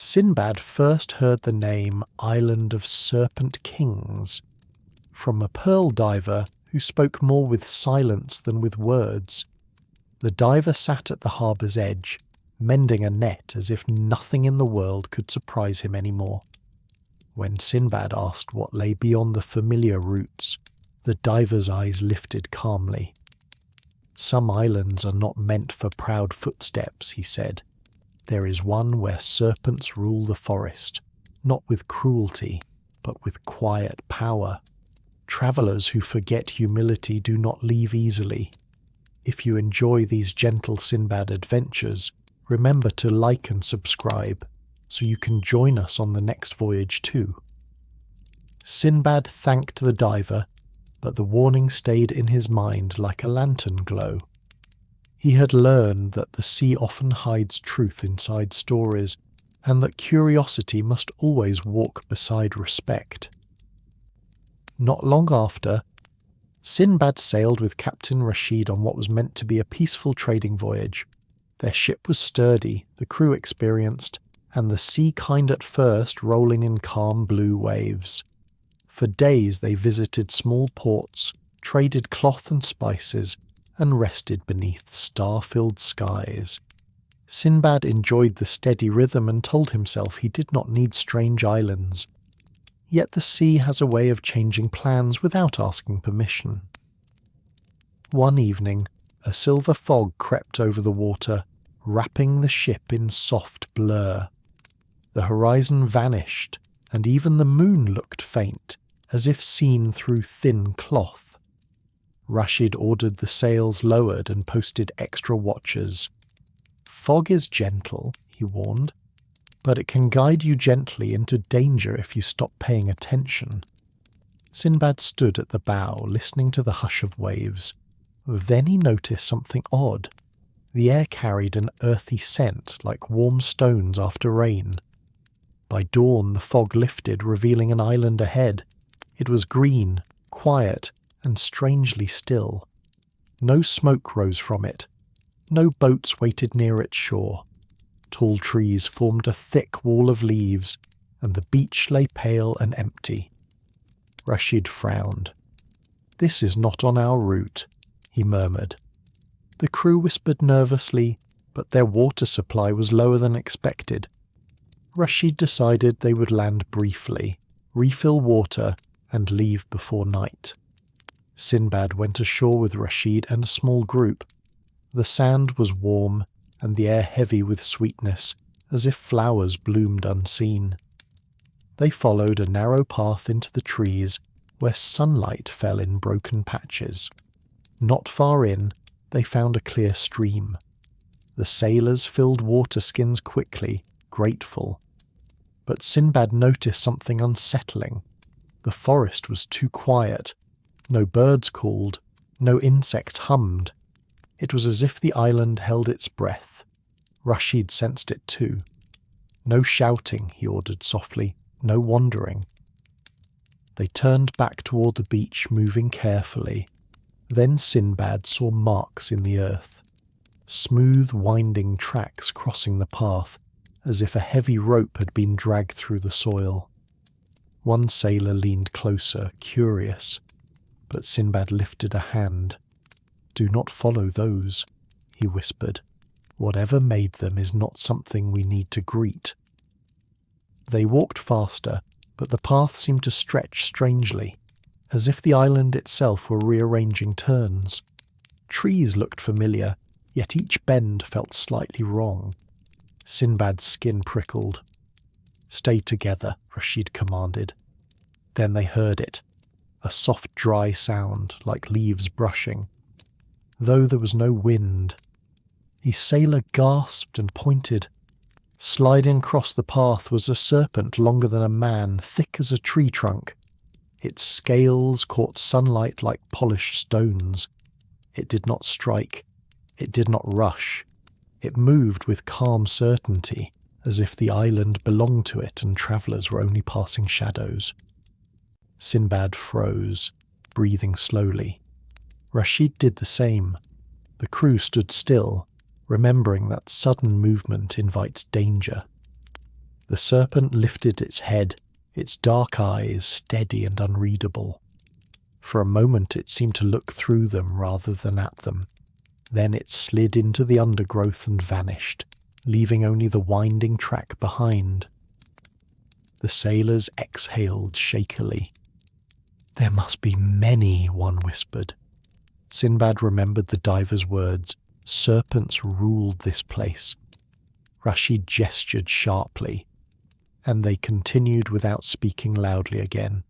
Sinbad first heard the name Island of Serpent Kings from a pearl diver who spoke more with silence than with words. The diver sat at the harbour's edge, mending a net as if nothing in the world could surprise him any more. When Sinbad asked what lay beyond the familiar routes, the diver's eyes lifted calmly. "Some islands are not meant for proud footsteps," he said. "There is one where serpents rule the forest, not with cruelty, but with quiet power. Travellers who forget humility do not leave easily. If you enjoy these gentle Sinbad adventures, remember to like and subscribe, so you can join us on the next voyage too." Sinbad thanked the diver, but the warning stayed in his mind like a lantern glow. He had learned that the sea often hides truth inside stories, and that curiosity must always walk beside respect. Not long after, Sinbad sailed with Captain Rashid on what was meant to be a peaceful trading voyage. Their ship was sturdy, the crew experienced, and the sea kind at first, rolling in calm blue waves. For days they visited small ports, traded cloth and spices, and rested beneath star-filled skies. Sinbad enjoyed the steady rhythm and told himself he did not need strange islands. Yet the sea has a way of changing plans without asking permission. One evening, a silver fog crept over the water, wrapping the ship in soft blur. The horizon vanished, and even the moon looked faint, as if seen through thin cloth. Rashid ordered the sails lowered and posted extra watchers. "Fog is gentle," he warned, "but it can guide you gently into danger if you stop paying attention." Sinbad stood at the bow, listening to the hush of waves. Then he noticed something odd. The air carried an earthy scent, like warm stones after rain. By dawn the fog lifted, revealing an island ahead. It was green, quiet, and strangely still. No smoke rose from it. No boats waited near its shore. Tall trees formed a thick wall of leaves, and the beach lay pale and empty. Rashid frowned. "This is not on our route," he murmured. The crew whispered nervously, but their water supply was lower than expected. Rashid decided they would land briefly, refill water, and leave before night. Sinbad went ashore with Rashid and a small group. The sand was warm, and the air heavy with sweetness, as if flowers bloomed unseen. They followed a narrow path into the trees, where sunlight fell in broken patches. Not far in, they found a clear stream. The sailors filled water skins quickly, grateful. But Sinbad noticed something unsettling. The forest was too quiet. No birds called, no insect hummed. It was as if the island held its breath. Rashid sensed it too. "No shouting," he ordered softly, "no wandering." They turned back toward the beach, moving carefully. Then Sinbad saw marks in the earth. Smooth, winding tracks crossing the path, as if a heavy rope had been dragged through the soil. One sailor leaned closer, curious, but Sinbad lifted a hand. "Do not follow those," he whispered. "Whatever made them is not something we need to greet." They walked faster, but the path seemed to stretch strangely, as if the island itself were rearranging turns. Trees looked familiar, yet each bend felt slightly wrong. Sinbad's skin prickled. "Stay together," Rashid commanded. Then they heard it, a soft dry sound like leaves brushing, though there was no wind. The sailor gasped and pointed. Sliding across the path was a serpent longer than a man, thick as a tree trunk. Its scales caught sunlight like polished stones. It did not strike. It did not rush. It moved with calm certainty, as if the island belonged to it and travellers were only passing shadows. Sinbad froze, breathing slowly. Rashid did the same. The crew stood still, remembering that sudden movement invites danger. The serpent lifted its head, its dark eyes steady and unreadable. For a moment it seemed to look through them rather than at them. Then it slid into the undergrowth and vanished, leaving only the winding track behind. The sailors exhaled shakily. "There must be many," one whispered. Sinbad remembered the diver's words. Serpents ruled this place. Rashid gestured sharply, and they continued without speaking loudly again.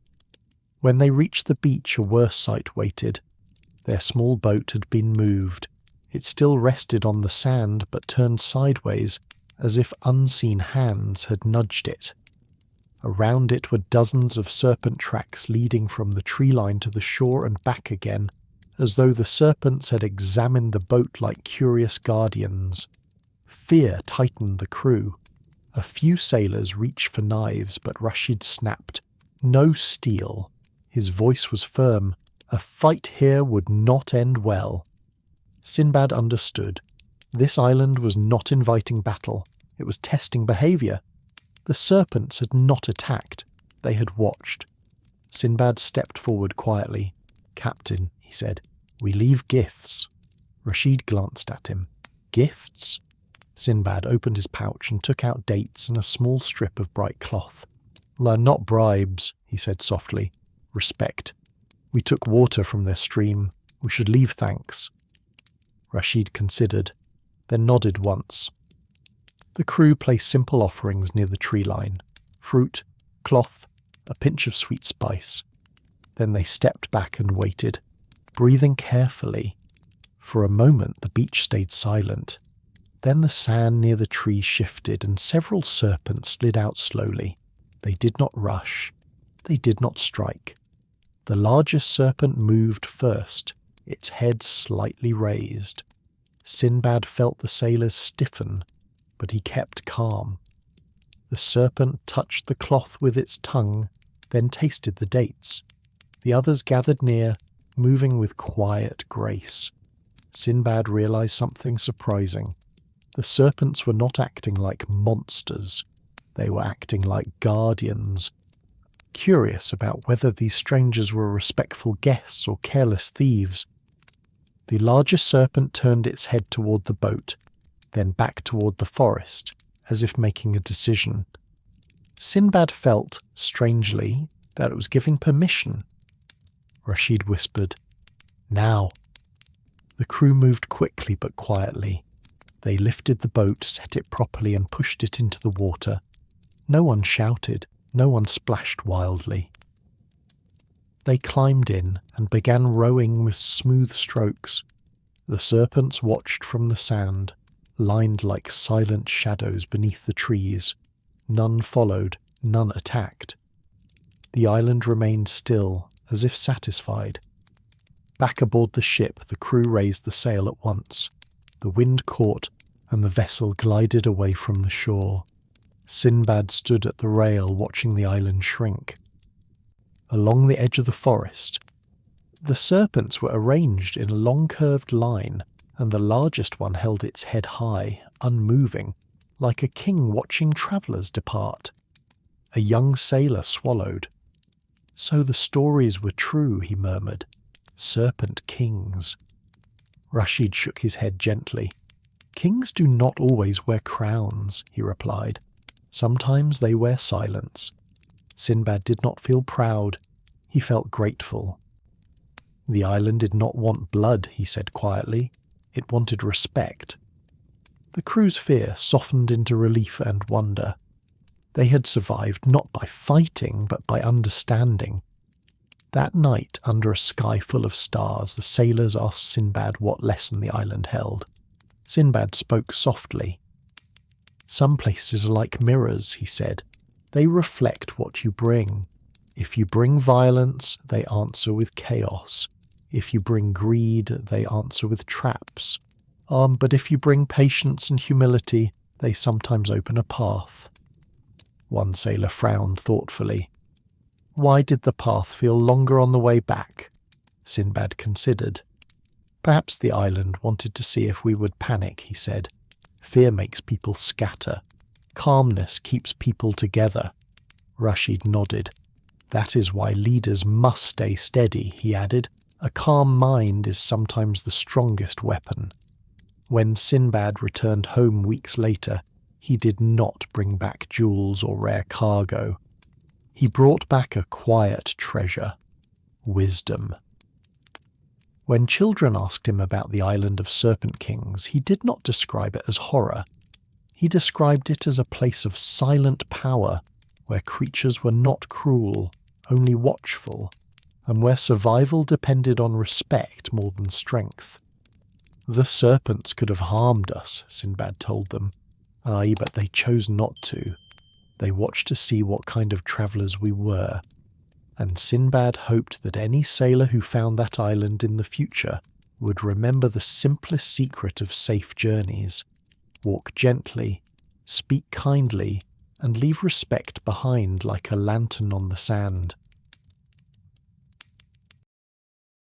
When they reached the beach, a worse sight waited. Their small boat had been moved. It still rested on the sand, but turned sideways, as if unseen hands had nudged it. Around it were dozens of serpent tracks leading from the tree line to the shore and back again, as though the serpents had examined the boat like curious guardians. Fear tightened the crew. A few sailors reached for knives, but Rashid snapped. "No steel." His voice was firm. A fight here would not end well. Sinbad understood. This island was not inviting battle. It was testing behaviour. The serpents had not attacked. They had watched. Sinbad stepped forward quietly. "Captain," he said, "we leave gifts." Rashid glanced at him. "Gifts?" Sinbad opened his pouch and took out dates and a small strip of bright cloth. "Not bribes," he said softly. "Respect. We took water from their stream. We should leave thanks." Rashid considered, then nodded once. The crew placed simple offerings near the tree line. Fruit, cloth, a pinch of sweet spice. Then they stepped back and waited, breathing carefully. For a moment the beach stayed silent. Then the sand near the tree shifted and several serpents slid out slowly. They did not rush. They did not strike. The largest serpent moved first, its head slightly raised. Sinbad felt the sailors stiffen, but he kept calm. The serpent touched the cloth with its tongue, then tasted the dates. The others gathered near, moving with quiet grace. Sinbad realized something surprising. The serpents were not acting like monsters. They were acting like guardians, curious about whether these strangers were respectful guests or careless thieves. The largest serpent turned its head toward the boat, then back toward the forest, as if making a decision. Sinbad felt, strangely, that it was giving permission. Rashid whispered, "Now." The crew moved quickly but quietly. They lifted the boat, set it properly, and pushed it into the water. No one shouted, no one splashed wildly. They climbed in and began rowing with smooth strokes. The serpents watched from the sand, lined like silent shadows beneath the trees. None followed, none attacked. The island remained still, as if satisfied. Back aboard the ship, the crew raised the sail at once. The wind caught, and the vessel glided away from the shore. Sinbad stood at the rail watching the island shrink. Along the edge of the forest, the serpents were arranged in a long curved line, and the largest one held its head high, unmoving, like a king watching travellers depart. A young sailor swallowed. "So the stories were true," he murmured. "Serpent Kings." Rashid shook his head gently. "Kings do not always wear crowns," he replied. "Sometimes they wear silence." Sinbad did not feel proud. He felt grateful. "The island did not want blood," he said quietly. "It wanted respect." The crew's fear softened into relief and wonder. They had survived not by fighting, but by understanding. That night, under a sky full of stars, the sailors asked Sinbad what lesson the island held. Sinbad spoke softly. "Some places are like mirrors," he said. "They reflect what you bring. If you bring violence, they answer with chaos. If you bring greed, they answer with traps. But if you bring patience and humility, they sometimes open a path." One sailor frowned thoughtfully. "Why did the path feel longer on the way back?" Sinbad considered. "Perhaps the island wanted to see if we would panic," he said. "Fear makes people scatter. Calmness keeps people together. Rashid nodded. That is why leaders must stay steady, he added. A calm mind is sometimes the strongest weapon. When Sinbad returned home weeks later, he did not bring back jewels or rare cargo. He brought back a quiet treasure: wisdom. When children asked him about the island of Serpent Kings, he did not describe it as horror. He described it as a place of silent power, where creatures were not cruel, only watchful, and where survival depended on respect more than strength. The serpents could have harmed us, Sinbad told them. Aye, but they chose not to. They watched to see what kind of travellers we were. And Sinbad hoped that any sailor who found that island in the future would remember the simplest secret of safe journeys: walk gently, speak kindly, and leave respect behind like a lantern on the sand.